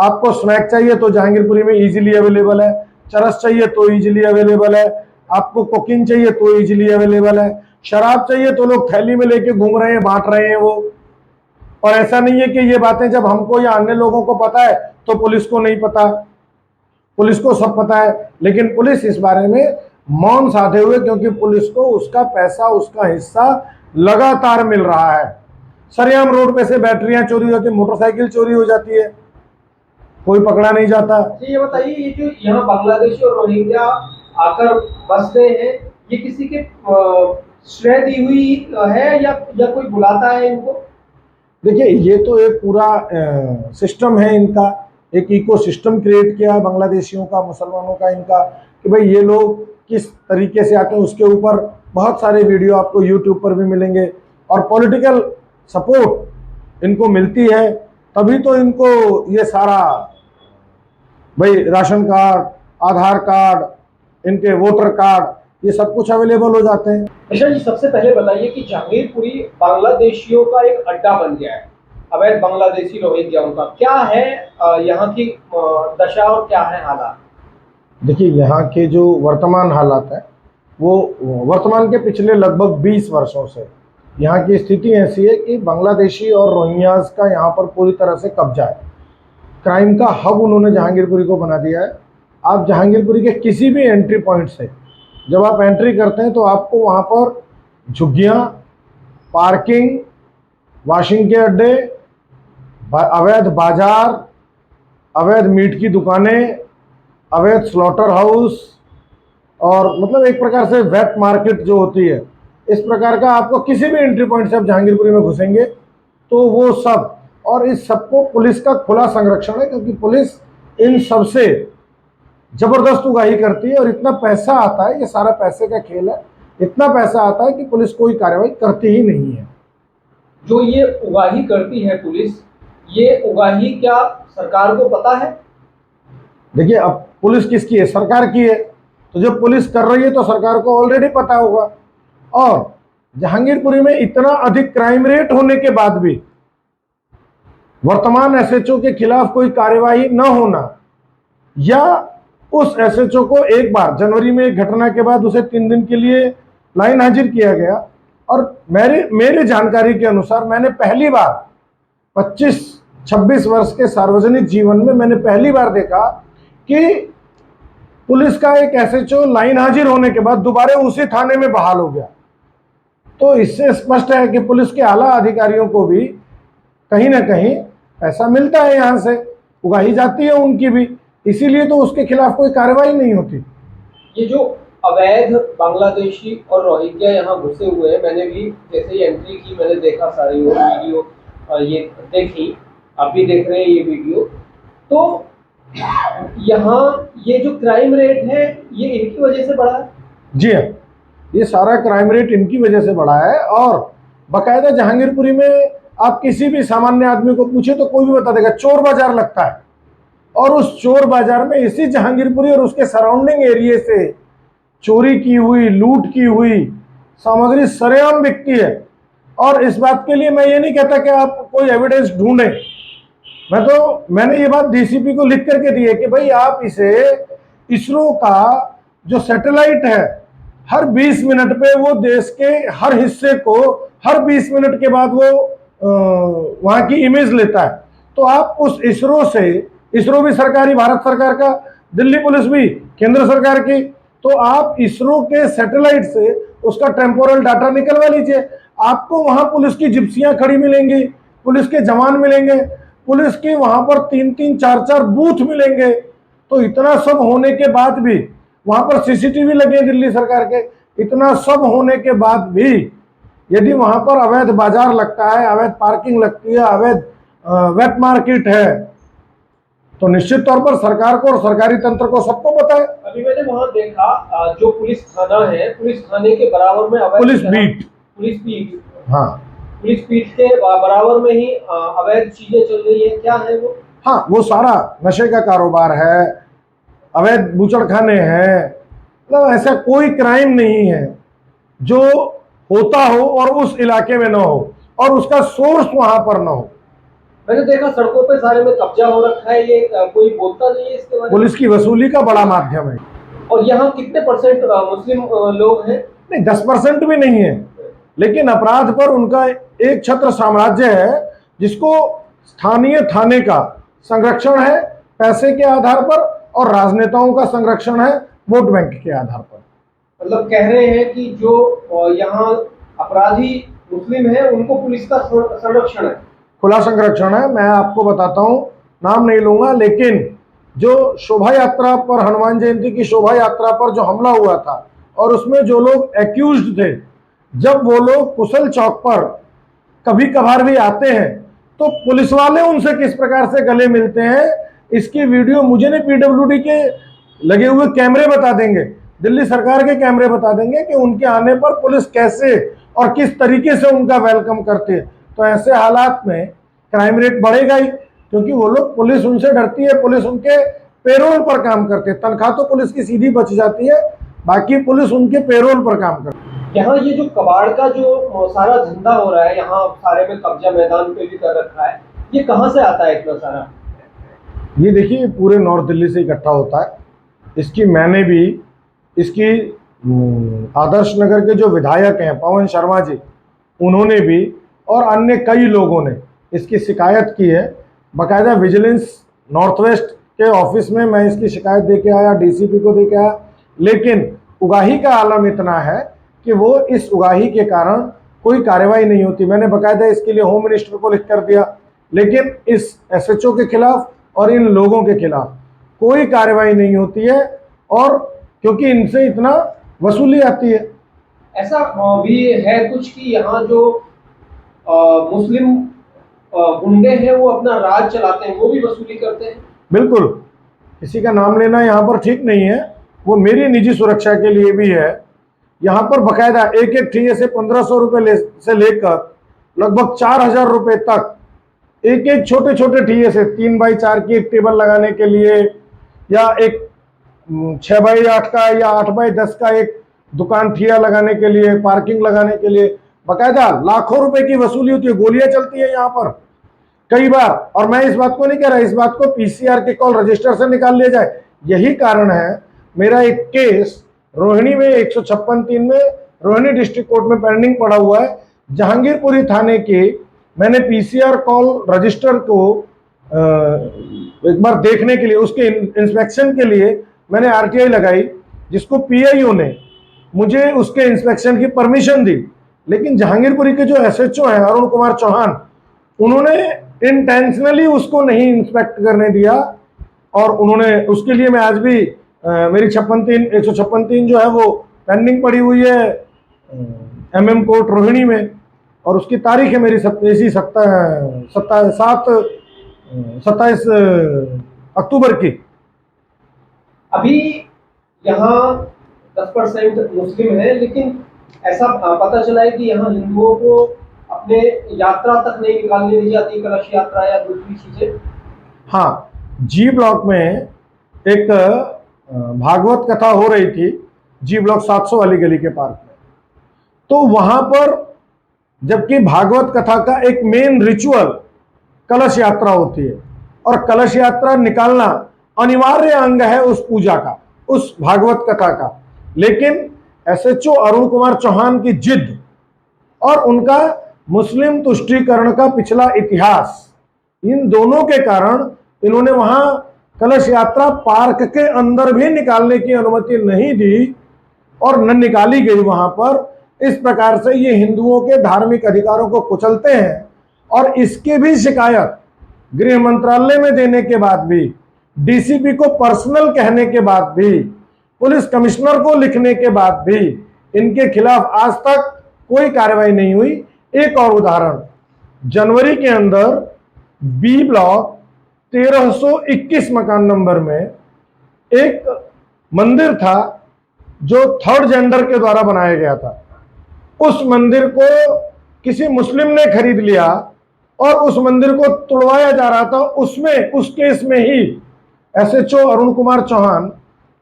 आपको स्नैक चाहिए तो जहांगीरपुरी में इजीली अवेलेबल है, चरस चाहिए तो इजीली अवेलेबल है, आपको कोकीन चाहिए तो इजीली अवेलेबल है, शराब चाहिए तो लोग थैली में लेके घूम रहे हैं, बांट रहे हैं वो। और ऐसा नहीं है कि ये बातें जब हमको या अन्य लोगों को पता है तो पुलिस को नहीं पता, पुलिस को सब पता है, लेकिन पुलिस इस बारे में मौन साधे हुए, क्योंकि पुलिस को उसका पैसा, उसका हिस्सा लगातार मिल रहा है। सरेआम रोड पे से बैटरियां चोरी होती, मोटरसाइकिल चोरी हो जाती है, कोई पकड़ा नहीं जाता। ये बताइए, ये जो यहाँ बांग्लादेशी और रोहिंग्या आकर बस रहे हैं, ये किसी के श्रेय दी हुई है या कोई बुलाता है इनको? देखिए, ये तो एक पूरा सिस्टम है इनका, एक इको सिस्टम क्रिएट किया बांग्लादेशियों का, मुसलमानों का, इनका, कि भाई ये लोग किस तरीके से आते हैं। उसके ऊपर बहुत सारे वीडियो आपको यूट्यूब पर भी मिलेंगे, और पॉलिटिकल सपोर्ट इनको मिलती है, तभी तो इनको ये सारा, भाई राशन कार्ड, आधार कार्ड, इनके वोटर कार्ड, ये सब कुछ अवेलेबल हो जाते हैं। मिश्रा जी, सबसे पहले बताइए कि जहांगीरपुरी बांग्लादेशियों का एक अड्डा बन गया है, अवैध बांग्लादेशी रोहिंग्याओं का। क्या है यहाँ की दशा और क्या है हालात? देखिए, यहाँ के जो वर्तमान हालात है, वो वर्तमान के पिछले लगभग 20 वर्षों से यहाँ की स्थिति ऐसी है कि बांग्लादेशी और रोहिंग्याज का यहाँ पर पूरी तरह से कब्जा है। क्राइम का हब उन्होंने जहांगीरपुरी को बना दिया है। आप जहांगीरपुरी के किसी भी एंट्री पॉइंट से जब आप एंट्री करते हैं तो आपको वहाँ पर झुग्गियाँ, पार्किंग, वॉशिंग के अड्डे, अवैध बाजार, अवैध मीट की दुकानें, अवैध स्लॉटर हाउस, और मतलब एक प्रकार से वेट मार्केट जो होती है, इस प्रकार का आपको किसी भी एंट्री पॉइंट से आप जहांगीरपुरी में घुसेंगे तो वो सब, और इस सबको पुलिस का खुला संरक्षण है, क्योंकि पुलिस इन सब से जबरदस्त उगाही करती है, और इतना पैसा आता है, ये सारा पैसे का खेल है, इतना पैसा आता है कि पुलिस कोई कार्रवाई करती ही नहीं है। जो ये उगाही करती है पुलिस, ये उगाही क्या सरकार को पता है? देखिए, अब पुलिस किसकी है? सरकार की है, तो जब पुलिस कर रही है तो सरकार को ऑलरेडी पता होगा। और जहांगीरपुरी में इतना अधिक क्राइम रेट होने के बाद भी वर्तमान एसएचओ के खिलाफ कोई कार्यवाही न होना, या उस एसएचओ को एक बार जनवरी में एक घटना के बाद उसे 3 दिन के लिए लाइन हाजिर किया गया, और मेरे जानकारी के अनुसार मैंने पहली बार 25-26 वर्ष के सार्वजनिक जीवन में मैंने पहली बार देखा कि पुलिस का एक एसएचओ लाइन हाजिर होने के बाद दोबारा उसी थाने में बहाल हो गया। तो इससे स्पष्ट है कि पुलिस के आला अधिकारियों को भी कहीं ना कहीं पैसा मिलता है, यहाँ से उगाही जाती है उनकी भी, इसीलिए तो उसके खिलाफ कोई कार्रवाई नहीं होती। ये जो अवैध बांग्लादेशी और रोहिंग्या यहाँ घुसे हुए हैं, मैंने भी जैसे ही एंट्री की मैंने देखा, सारी वो वीडियो ये देखी, आप भी देख रहे हैं ये वीडियो। तो यहाँ ये जो क्राइम रेट है ये इनकी वजह से बढ़ा है? जी हाँ, ये सारा क्राइम रेट इनकी वजह से बढ़ा है। और बाकायदा जहांगीरपुरी में आप किसी भी सामान्य आदमी को पूछे तो कोई भी बता देगा, चोर बाजार लगता है, और उस चोर बाजार में इसी जहांगीरपुरी और उसके सराउंडिंग एरिया से चोरी की हुई, लूट की हुई सामग्री सरेआम बिकती है। और इस बात के लिए मैं ये नहीं कहता कि आप कोई एविडेंस ढूंढें, मैंने ये बात डीसीपी को लिख करके दी है कि भाई आप इसे, इसरो का जो सैटेलाइट है, हर 20 मिनट पे वो देश के हर हिस्से को हर 20 मिनट के बाद वो वहाँ की इमेज लेता है। तो आप उस इसरो से, इसरो भी सरकारी, भारत सरकार का, दिल्ली पुलिस भी केंद्र सरकार की, तो आप इसरो के सैटेलाइट से उसका टेम्पोरल डाटा निकलवा लीजिए। आपको वहां पुलिस की जिप्सियां खड़ी मिलेंगी, पुलिस के जवान मिलेंगे, पुलिस की वहां पर 3-3, 4-4 बूथ मिलेंगे। तो इतना सब होने के बाद भी, वहां पर सीसीटीवी लगे दिल्ली सरकार के, इतना सब होने के बाद भी यदि वहां पर अवैध बाजार लगता है, अवैध पार्किंग लगती है, अवैध वेट मार्केट है, तो निश्चित तौर पर सरकार को और सरकारी तंत्र को सबको पता है। अभी मैंने वहां देखा जो पुलिस थाना है, पुलिस थाने के बराबर में अवैध पुलिस बीट, हाँ, पुलिस बीट के बराबर में ही अवैध चीजें चल रही है। क्या है वो? हाँ, वो सारा नशे का कारोबार है, अवैध बूचड़खाने हैं, मतलब ऐसा कोई क्राइम नहीं है जो होता हो और उस इलाके में ना हो और उसका सोर्स वहां पर ना हो। मैंने देखा सड़कों पे सारे में कब्जा हो रखा है, ये कोई बोलता नहीं है इसके बारे में। पुलिस की वसूली का बड़ा माध्यम है। और यहाँ कितने परसेंट मुस्लिम लोग हैं? नहीं, 10% भी नहीं है, लेकिन अपराध पर उनका एक छत्र साम्राज्य है, जिसको स्थानीय थाने का संरक्षण है पैसे के आधार पर, और राजनेताओं का संरक्षण है वोट बैंक के आधार पर। मतलब कह रहे हैं कि जो यहाँ अपराधी मुस्लिम है उनको पुलिस का संरक्षण है, खुला संरक्षण है। मैं आपको बताता हूं, नाम नहीं लूंगा, लेकिन जो शोभा यात्रा पर, हनुमान जयंती की शोभा यात्रा पर जो हमला हुआ था, और उसमें जो लोग एक्यूज्ड थे, जब वो लोग कुशल चौक पर कभी कभार भी आते हैं तो पुलिस वाले उनसे किस प्रकार से गले मिलते हैं, इसकी वीडियो मुझे नहीं, पीडब्ल्यूडी के लगे हुए कैमरे बता देंगे, दिल्ली सरकार के कैमरे बता देंगे कि उनके आने पर पुलिस कैसे और किस तरीके से उनका वेलकम करती है। तो ऐसे हालात में क्राइम रेट बढ़ेगा ही, क्योंकि वो लोग, पुलिस उनसे डरती है, पुलिस उनके पेरोल पर काम करती है। तनख्वाह तो पुलिस की सीधी बच जाती है, बाकी पुलिस उनके पेरोल पर काम करती है। यहाँ ये जो कबाड़ का जो सारा धंधा हो रहा है, यहाँ सारे में कब्जा मैदान पे भी कर रखा है, ये कहाँ से आता है इतना सारा? ये देखिए, पूरे नॉर्थ दिल्ली से इकट्ठा होता है। इसकी मैंने भी, इसकी आदर्श नगर के जो विधायक हैं पवन शर्मा जी, उन्होंने भी और अन्य कई लोगों ने इसकी शिकायत की है। बाकायदा विजिलेंस नॉर्थ वेस्ट के ऑफिस में मैं इसकी शिकायत दे के आया, डीसीपी को दे के आया, लेकिन उगाही का आलम इतना है कि वो इस उगाही के कारण कोई कार्रवाई नहीं होती। मैंने बाकायदा इसके लिए होम मिनिस्टर को लिख कर दिया, लेकिन इस एसएचओ के खिलाफ और इन लोगों के खिलाफ कोई कार्रवाई नहीं होती है, और क्योंकि इनसे इतना वसूली आती है। ऐसा भी है कुछ कि यहाँ जो मुस्लिम गुंडे हैं वो अपना राज चलाते हैं, वो भी वसूली करते हैं? बिल्कुल, किसी का नाम लेना यहाँ पर ठीक नहीं है, वो मेरी निजी सुरक्षा के लिए भी है। यहाँ पर बाकायदा एक एक ठिये से 1500 रुपये से लेकर लगभग 4000 रुपये तक, एक एक छोटे छोटे ठिये से 3x4 की एक टेबल लगाने के लिए, या एक 6x8 का या 8x10 का एक दुकान ठिया लगाने के लिए, पार्किंग लगाने के लिए, बाकायदा लाखों रुपए की वसूली होती है। गोलियां चलती है यहाँ पर कई बार, और मैं इस बात को नहीं कह रहा, इस बात को पीसीआर के कॉल रजिस्टर से निकाल लिया जाए। यही कारण है, मेरा एक केस रोहिणी में 156(3) में रोहिणी डिस्ट्रिक्ट कोर्ट में पेंडिंग पड़ा हुआ है। जहांगीरपुरी थाने के मैंने पीसीआर कॉल रजिस्टर को एक बार देखने के लिए, उसके इंस्पेक्शन के लिए मैंने आरटीआई लगाई, जिसको पीआईओ ने मुझे उसके इंस्पेक्शन की परमिशन दी, लेकिन जहांगीरपुरी के जो एसएचओ हैं अरुण कुमार चौहान, उन्होंने इंटेंशनली उसको नहीं इंस्पेक्ट करने दिया, और उन्होंने, उसके लिए मैं आज भी मेरी 156(3) जो है वो पेंडिंग पड़ी हुई है एमएम कोर्ट रोहिणी में, और उसकी तारीख है मेरी 27 अक्टूबर की। अभी यहाँ 10% मुस्लिम है, लेकिन ऐसा पता चला है कि यहाँ हिंदुओं को अपने यात्रा तक नहीं निकालने दी जाती, कलश यात्रा या दूसरी चीजें। हाँ, जी ब्लॉक में एक भागवत कथा हो रही थी, जी ब्लॉक 700 वाली गली के पार्क में। तो वहां पर, जबकि भागवत कथा का एक मेन रिचुअल कलश यात्रा होती है, और कलश यात्रा निकालना अनिवार्य अंग है उस पूजा का, उस भागवत कथा का, लेकिन एसएचओ अरुण कुमार चौहान की जिद और उनका मुस्लिम तुष्टीकरण का पिछला इतिहास, इन दोनों के कारण इन्होंने वहां कलश यात्रा पार्क के अंदर भी निकालने की अनुमति नहीं दी, और न निकाली गई वहां पर। इस प्रकार से ये हिंदुओं के धार्मिक अधिकारों को कुचलते हैं, और इसकी भी शिकायत गृह मंत्रालय में देने के बाद भी, डीसीपी को पर्सनल कहने के बाद भी, पुलिस कमिश्नर को लिखने के बाद भी इनके खिलाफ आज तक कोई कार्रवाई नहीं हुई। एक और उदाहरण, जनवरी के अंदर बी ब्लॉक 1321 मकान नंबर में एक मंदिर था जो थर्ड जेंडर के द्वारा बनाया गया था। उस मंदिर को किसी मुस्लिम ने खरीद लिया और उस मंदिर को तोड़वाया जा रहा था। उसमें, उस केस में ही एसएचओ अरुण कुमार चौहान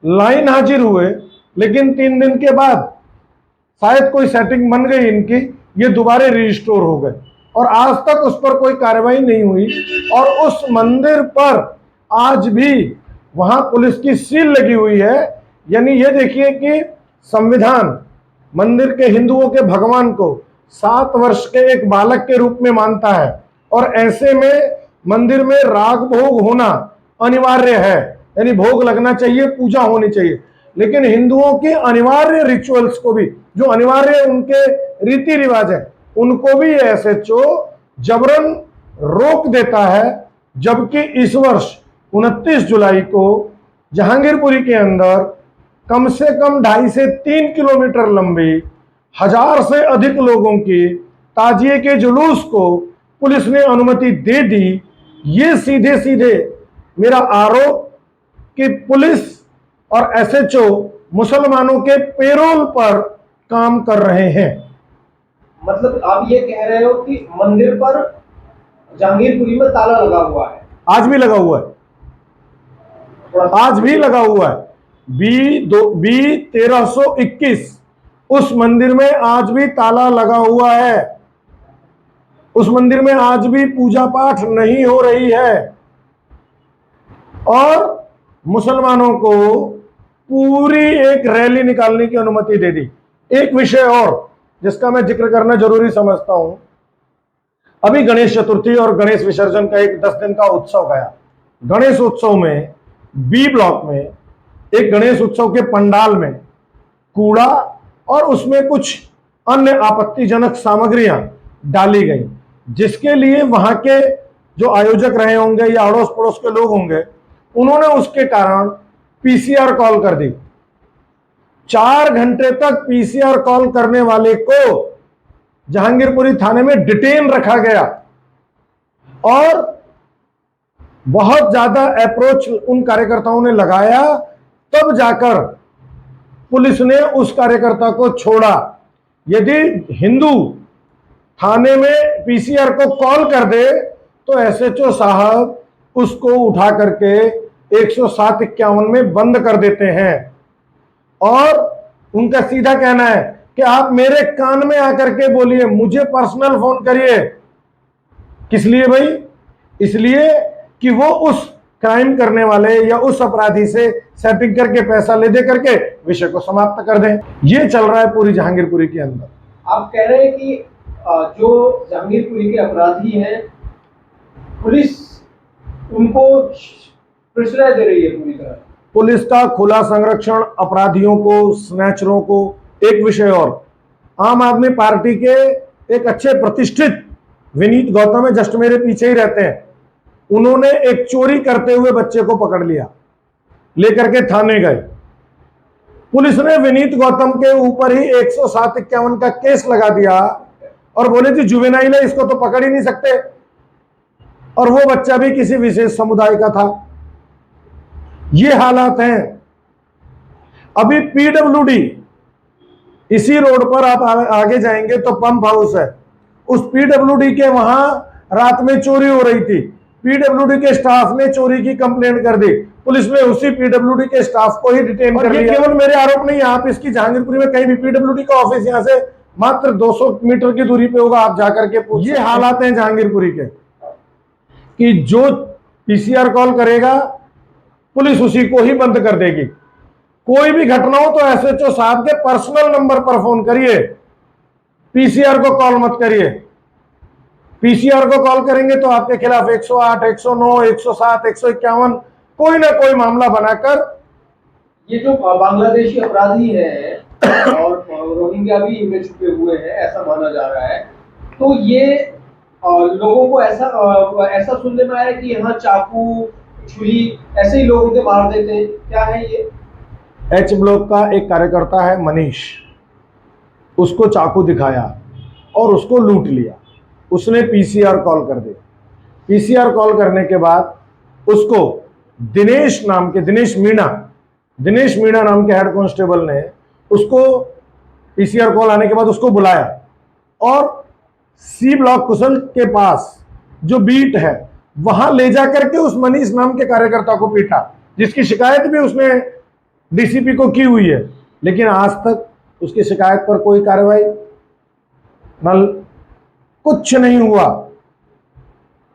लाइन हाजिर हुए, लेकिन 3 दिन के बाद शायद कोई सेटिंग बन गई इनकी, ये दोबारा रिस्टोर हो गए। और आज तक उस पर कोई कार्रवाई नहीं हुई। और उस मंदिर पर आज भी वहां पुलिस की सील लगी हुई है। यानी ये देखिए कि संविधान मंदिर के हिंदुओं के भगवान को 7 वर्ष के एक बालक के रूप में मानता है, और ऐसे में मंदिर में राग भोग होना अनिवार्य है, यानी भोग लगना चाहिए, पूजा होनी चाहिए। लेकिन हिंदुओं के अनिवार्य रिचुअल्स को भी, जो अनिवार्य उनके रीति रिवाज है, उनको भी एसएचओ जबरन रोक देता है। जबकि इस वर्ष 29 जुलाई को जहांगीरपुरी के अंदर कम से कम 2.5 से 3 किलोमीटर लंबी 1000 से अधिक लोगों की ताजिए के जुलूस को पुलिस ने अनुमति दे दी। ये सीधे सीधे मेरा आरोप कि पुलिस और एसएचओ मुसलमानों के पेरोल पर काम कर रहे हैं। मतलब आप ये कह रहे हो कि मंदिर पर जहांगीरपुरी में ताला लगा हुआ है? आज भी लगा हुआ है, आज भी लगा हुआ है। बी 1321 उस मंदिर में आज भी ताला लगा हुआ है। उस मंदिर में आज भी पूजा पाठ नहीं हो रही है, और मुसलमानों को पूरी एक रैली निकालने की अनुमति दे दी। एक विषय और जिसका मैं जिक्र करना जरूरी समझता हूं, अभी गणेश चतुर्थी और गणेश विसर्जन का एक 10 दिन का उत्सव गया। गणेश उत्सव में बी ब्लॉक में एक गणेश उत्सव के पंडाल में कूड़ा और उसमें कुछ अन्य आपत्तिजनक सामग्रियां डाली गई, जिसके लिए वहां के जो आयोजक रहे होंगे या अड़ोस पड़ोस के लोग होंगे, उन्होंने उसके कारण पीसीआर कॉल कर दी। 4 घंटे तक पीसीआर कॉल करने वाले को जहांगीरपुरी थाने में डिटेन रखा गया, और बहुत ज्यादा अप्रोच उन कार्यकर्ताओं ने लगाया, तब जाकर पुलिस ने उस कार्यकर्ता को छोड़ा। यदि हिंदू थाने में पीसीआर को कॉल कर दे तो एसएचओ साहब उसको उठा करके 107-51 में बंद कर देते हैं, और उनका सीधा कहना है कि आप मेरे कान में आकर के बोलिए, मुझे पर्सनल फोन करिए। किस लिए भाई? इसलिए कि वो उस क्राइम करने वाले या उस अपराधी से सेटिंग करके पैसा ले दे करके विषय को समाप्त कर दें। ये चल रहा है पूरी जहांगीरपुरी के अंदर। आप कह रहे हैं कि जो जहांगीरपुरी के अपराधी हैं, पुलिस उनको प्रश्रय दे रही है पूरी तरह। पुलिस का खुला संरक्षण अपराधियों को, स्नैचरों को। एक विषय और, आम आदमी पार्टी के एक अच्छे प्रतिष्ठित विनीत गौतम है, जस्ट मेरे पीछे ही रहते हैं, उन्होंने एक चोरी करते हुए बच्चे को पकड़ लिया, लेकर के थाने गए। पुलिस ने विनीत गौतम के ऊपर ही 107-51 का केस लगा दिया और बोले थी जुवेनाइल है, इसको तो पकड़ ही नहीं सकते, और वो बच्चा भी किसी विशेष समुदाय का था। ये हालात हैं। अभी पीडब्ल्यूडी, इसी रोड पर आप आगे जाएंगे तो पंप हाउस है, उस पीडब्ल्यूडी के वहां रात में चोरी हो रही थी। पीडब्ल्यूडी के स्टाफ ने चोरी की कंप्लेंट कर दी, पुलिस ने उसी पीडब्ल्यूडी के स्टाफ को ही डिटेन कर लिया। केवल मेरे आरोप नहीं है, आप इसकी जहांगीरपुरी में कहीं भी पीडब्ल्यूडी का ऑफिस यहां से मात्र 200 मीटर की दूरी पे होगा, आप जाकर के पूछ। ये हालात हैं जहांगीरपुरी के कि जो पीसीआर कॉल करेगा पुलिस उसी को ही बंद कर देगी। कोई भी घटना हो तो एसएचओ साहब के पर्सनल नंबर पर फोन करिए, पीसीआर को कॉल मत करिए। पीसीआर को कॉल करेंगे तो आपके खिलाफ 108, 109, 107, 151 कोई ना कोई मामला बनाकर। ये जो बांग्लादेशी अपराधी हैं और रोहिंग्या भी इनमें छुपे हुए हैं, ऐसा माना जा रहा है, तो ये लोगों को ऐसा सुनने में आया कि यहाँ चाकू छुरी ऐसे ही लोगों के मार देते हैं, क्या है ये? एच ब्लॉक का एक कार्यकर्ता है मनीष, उसको चाकू दिखाया और उसको लूट लिया। उसने पीसीआर कॉल कर दिया। पीसीआर कॉल करने के बाद उसको दिनेश मीणा नाम के हेड कांस्टेबल ने उसको पीसीआर कॉल आने के बाद उसको बुलाया और सी ब्लॉक कुशल के पास जो बीट है वहां ले जाकर के उस मनीष नाम के कार्यकर्ता को पीटा, जिसकी शिकायत भी उसने डीसीपी को की हुई है। लेकिन आज तक उसकी शिकायत पर कोई कार्रवाई न कुछ नहीं हुआ।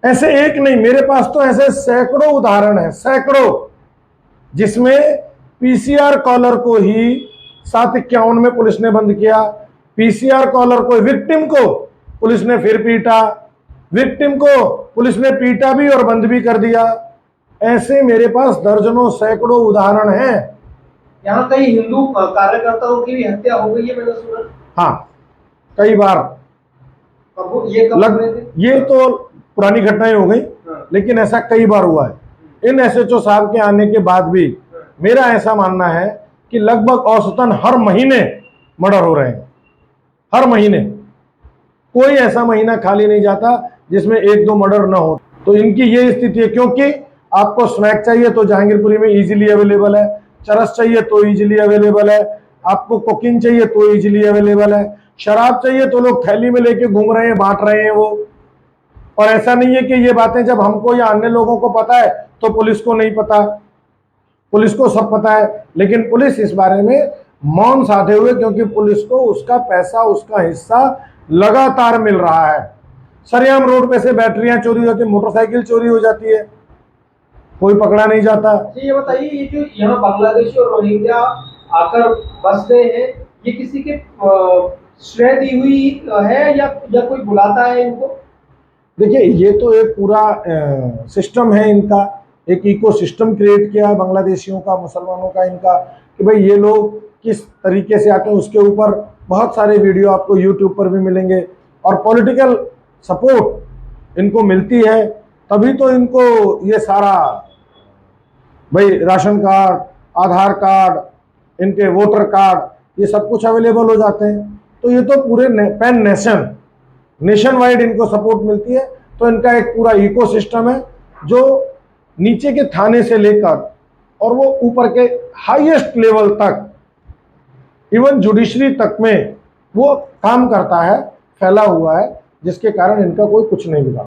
ऐसे एक नहीं, मेरे पास तो ऐसे सैकड़ों उदाहरण हैं, सैकड़ों, जिसमें पीसीआर कॉलर को ही 751 में पुलिस ने बंद किया, पीसीआर कॉलर को, विक्टिम को पुलिस ने फिर पीटा, विक्टिम को पुलिस ने पीटा भी और बंद भी कर दिया। ऐसे मेरे पास दर्जनों सैकड़ों उदाहरण हैं। यहाँ कई हिंदू कार्यकर्ताओं की भी हत्या हो गई है, मैंने सुना। हाँ, कई बार। अब ये कब हुए थे? ये तो पुरानी घटनाएं हो गई, हाँ। लेकिन ऐसा कई बार हुआ है। इन एसएचओ साहब के आने के बाद भी मेरा ऐसा मानना है कि लगभग औसतन हर महीने मर्डर हो रहे हैं, हर महीने। कोई ऐसा महीना खाली नहीं जाता जिसमें 1-2 मर्डर ना हो। तो इनकी ये स्थिति है, क्योंकि आपको स्नैक चाहिए तो जहांगीरपुरी में इजीली अवेलेबल है, चरस चाहिए तो इजीली अवेलेबल है, आपको कोकीन चाहिए तो इजीली अवेलेबल है, शराब चाहिए तो लोग थैली में लेके घूम रहे हैं, बांट रहे हैं वो। और ऐसा नहीं है कि ये बातें जब हमको या अन्य लोगों को पता है तो पुलिस को नहीं पता, पुलिस को सब पता है। लेकिन पुलिस इस बारे में मौन साधे हुए, क्योंकि पुलिस को उसका पैसा, उसका हिस्सा लगातार मिल रहा है। सरेआम रोड पे से बैटरियां चोरी होती, मोटरसाइकिल चोरी हो जाती है, कोई पकड़ा नहीं जाता। ये बताइए, ये जो यहाँ बांग्लादेशी और रोहिंग्या आकर बस गए हैं, ये किसी के श्रेय दी हुई है या कोई बुलाता है इनको? देखिए, ये तो एक पूरा सिस्टम है इनका, एक इको सिस्टम क्रिएट किया है बांग्लादेशियों का, मुसलमानों का, इनका, कि भाई ये लोग किस तरीके से आते हैं। उसके ऊपर बहुत सारे वीडियो आपको यूट्यूब पर भी मिलेंगे। और पॉलिटिकल सपोर्ट इनको मिलती है, तभी तो इनको ये सारा, भाई राशन कार्ड, आधार कार्ड, इनके वोटर कार्ड, ये सब कुछ अवेलेबल हो जाते हैं। तो ये तो पूरे पैन नेशन वाइड इनको सपोर्ट मिलती है। तो इनका एक पूरा इकोसिस्टम है जो नीचे के थाने से लेकर और वो ऊपर के हाईएस्ट लेवल तक, इवन जुडिशरी तक में वो काम करता है, फैला हुआ है, जिसके कारण इनका कोई कुछ नहीं बिगाड़ा।